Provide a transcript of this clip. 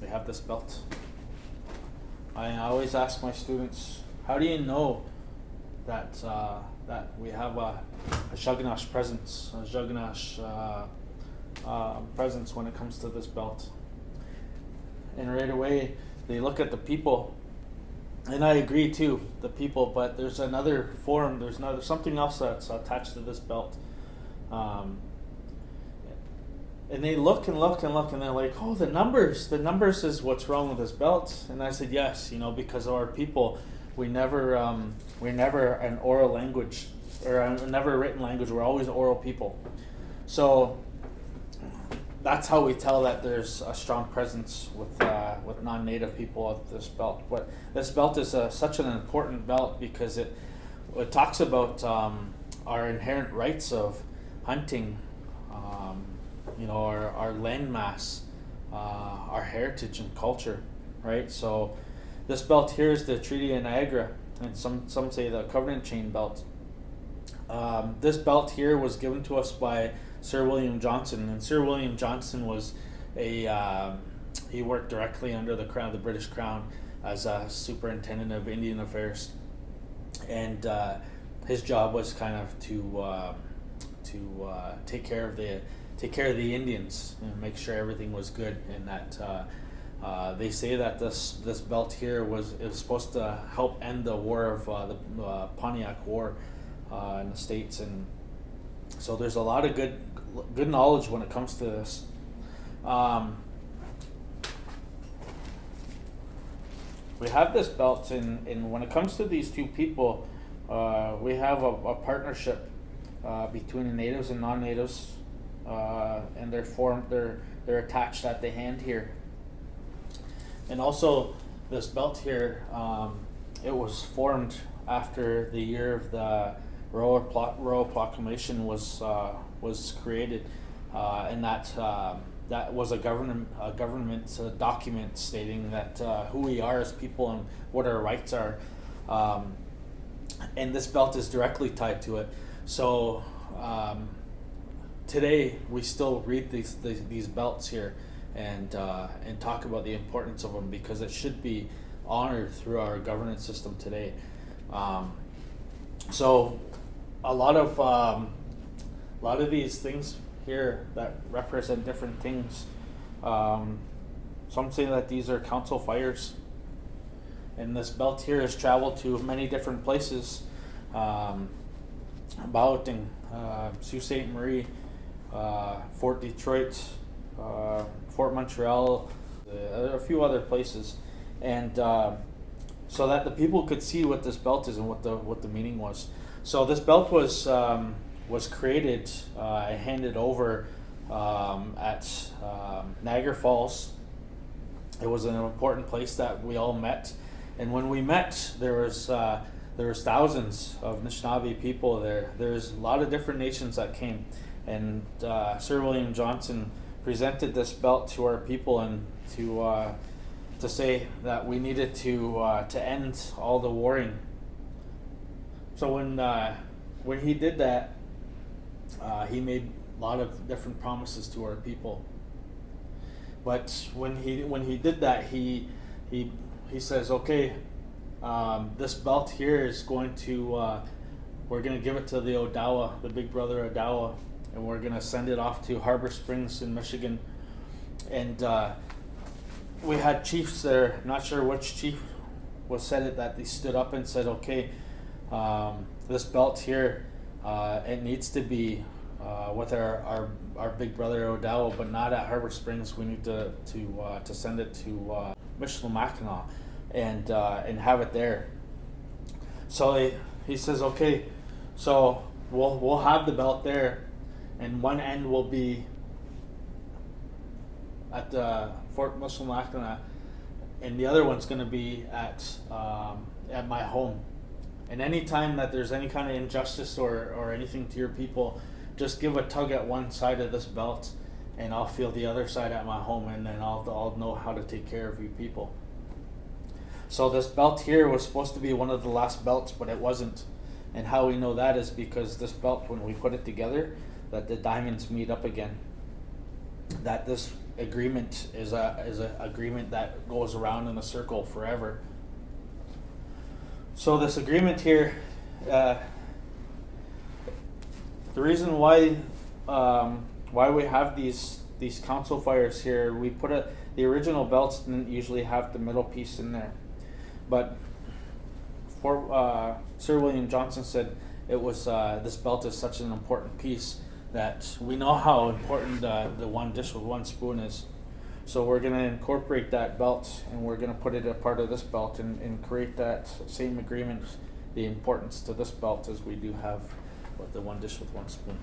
we have this belt. I always ask my students, how do you know that that we have a Jugnash presence, presence when it comes to this belt? And right away, they look at the people, and I agree too, the people. But there's another form. There's something else that's attached to this belt. And they look and look and look, and they're like, "Oh, the numbers! The numbers is what's wrong with this belt." And I said, "Yes, because of our people, we're never an oral language or never a written language. We're always oral people. So that's how we tell that there's a strong presence with non-native people at this belt. But this belt is such an important belt because it talks about our inherent rights of hunting." Our landmass, our heritage and culture, right? So this belt here is the Treaty of Niagara, and some say the Covenant Chain Belt. This belt here was given to us by Sir William Johnson, and Sir William Johnson was he worked directly under the Crown, the British Crown, as a superintendent of Indian Affairs, and his job was kind of to take care of the Indians and make sure everything was good, and that they say that this belt here was supposed to help end the war of the Pontiac War in the States, and so there's a lot of good knowledge when it comes to this. We have this belt, and when it comes to these two people, we have a partnership between the natives and non-natives. And they're attached at the hand here, and also this belt here. It was formed after the year of the Royal Proclamation was created, and that was a government document stating that who we are as people and what our rights are, and this belt is directly tied to it. So. Today we still read these belts here and talk about the importance of them because it should be honored through our governance system today. So a lot of these things here that represent different things. Some say that these are council fires, and this belt here has traveled to many different places, about in Sault Ste. Marie, Fort Detroit, Fort Montreal, a few other places, and so that the people could see what this belt is and what the meaning was. So this belt was created and handed over at Niagara Falls. It was an important place that we all met, and when we met, there was thousands of Anishinaabe people there. There's a lot of different nations that came. And Sir William Johnson presented this belt to our people and to say that we needed to end all the warring. So when he did that, he made a lot of different promises to our people. But when he did that, he says, okay, this belt here is going to we're going to give it to the Odawa, the Big Brother Odawa. And we're going to send it off to Harbor Springs in Michigan. And we had chiefs there, not sure which chief said it, that they stood up and said, okay, this belt here, it needs to be with our Big Brother Odawa, but not at Harbor Springs. We need to send it to Michilimackinac and have it there. So he says, okay, so we'll have the belt there. And one end will be at Fort Michilimackinac, and the other one's going to be at my home. And any time that there's any kind of injustice or anything to your people, just give a tug at one side of this belt, and I'll feel the other side at my home, and then I'll know how to take care of you people. So this belt here was supposed to be one of the last belts, but it wasn't. And how we know that is because this belt, when we put it together, that the diamonds meet up again. That this agreement is a agreement that goes around in a circle forever. So this agreement here, the reason why we have these council fires here, we put the original belts didn't usually have the middle piece in there, but Sir William Johnson said it was this belt is such an important piece that we know how important the one dish with one spoon is. So we're going to incorporate that belt, and we're going to put it a part of this belt and create that same agreement, the importance to this belt as we do have with the one dish with one spoon.